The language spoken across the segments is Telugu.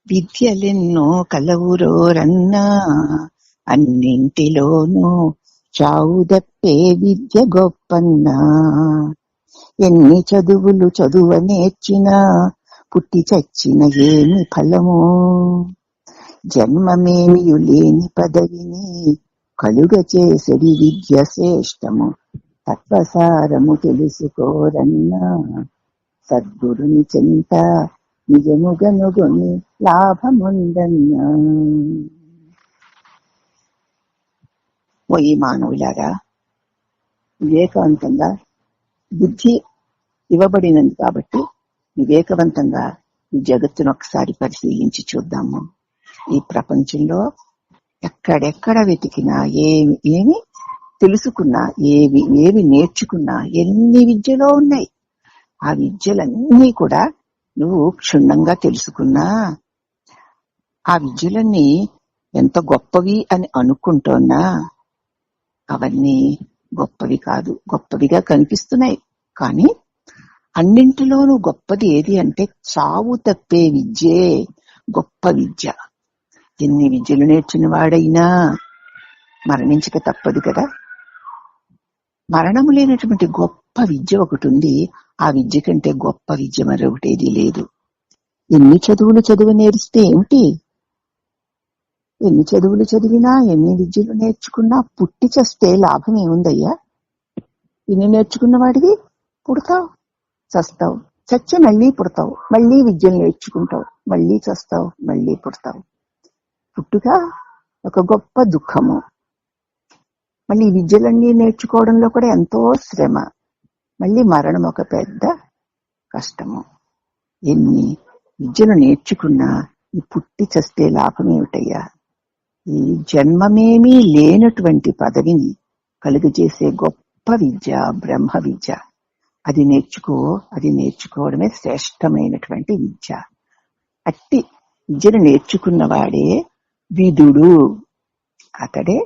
విద్యలెన్నో కలవురోరన్నా అన్నింటిలోనూ చావుదప్పే విద్య గొప్పన్నా. ఎన్ని చదువులు చదువ నేర్చినా పుట్టి చచ్చిన ఏమి ఫలము. జన్మమేమియు లేని పదవిని కలుగ చేసడి విద్య శ్రేష్టము. తత్వసారము తెలుసుకోరన్నా సద్గురుని చెంత నిజముగనుగొని లాభముందన్నా. ఓ ఈ మానవులారా, వివేకవంతంగా బుద్ధి ఇవ్వబడినది కాబట్టి వివేకవంతంగా ఈ జగత్తును ఒకసారి పరిశీలించి చూద్దాము. ఈ ప్రపంచంలో ఎక్కడెక్కడ వెతికినా ఏమి తెలుసుకున్నా, ఏవి నేర్చుకున్నా, ఎన్ని విద్యలో ఉన్నాయి. ఆ విద్యలన్నీ కూడా నువ్వు క్షుణ్ణంగా తెలుసుకున్నా ఆ విద్యలన్నీ ఎంత గొప్పవి అని అనుకుంటున్నా అవన్నీ గొప్పవి కాదు, గొప్పవిగా కనిపిస్తున్నాయి. కానీ అన్నింటిలోనూ గొప్పది ఏది అంటే చావు తప్పే విద్యే గొప్ప విద్య. ఎన్ని విద్యలు నేర్చిన వాడైనా మరణించక తప్పదు కదా. మరణము లేనటువంటి గొప్ప విద్య ఒకటి ఉంది. ఆ విద్య కంటే గొప్ప విద్య మరొకటేది లేదు. ఎన్ని చదువులు నేర్స్తే ఏమిటి? ఎన్ని చదువులు చదివినా, ఎన్ని విద్యలు నేర్చుకున్నా పుట్టి చస్తే లాభం ఏముందయ్యా? ఇన్ని నేర్చుకున్న వాడికి పుడతావు, చస్తావు, చచ్చి మళ్ళీ పుడతావు, మళ్ళీ విద్యలు నేర్చుకుంటావు, మళ్ళీ చస్తావు, మళ్ళీ పుడతావు. పుట్టుక ఒక గొప్ప దుఃఖము. మళ్ళీ విద్యలన్నీ నేర్చుకోవడంలో కూడా ఎంతో శ్రమ. మళ్ళీ మరణం ఒక పెద్ద కష్టము. ఎన్ని విద్యలు నేర్చుకున్నా ఈ పుట్టి చస్తే లాభం ఏమిటయ్యా? ఈ జన్మమేమీ లేనటువంటి పదవిని కలుగజేసే గొప్ప విద్య బ్రహ్మ విద్య. అది నేర్చుకోవడమే శ్రేష్టమైనటువంటి విద్య. అట్టి విద్యను నేర్చుకున్నవాడే విదుడు. అతడే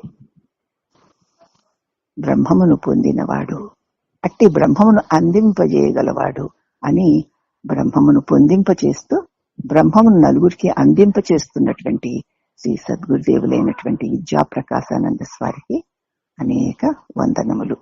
బ్రహ్మమును పొందినవాడు. అట్టి బ్రహ్మమును అందింపజేయగలవాడు అని బ్రహ్మమును పొందింపచేస్తూ బ్రహ్మమును నలుగురికి అందింపచేస్తున్నటువంటి శ్రీ సద్గురుదేవులైనటువంటి విద్యా ప్రకాశానంద స్వారికి అనేక వందనములు.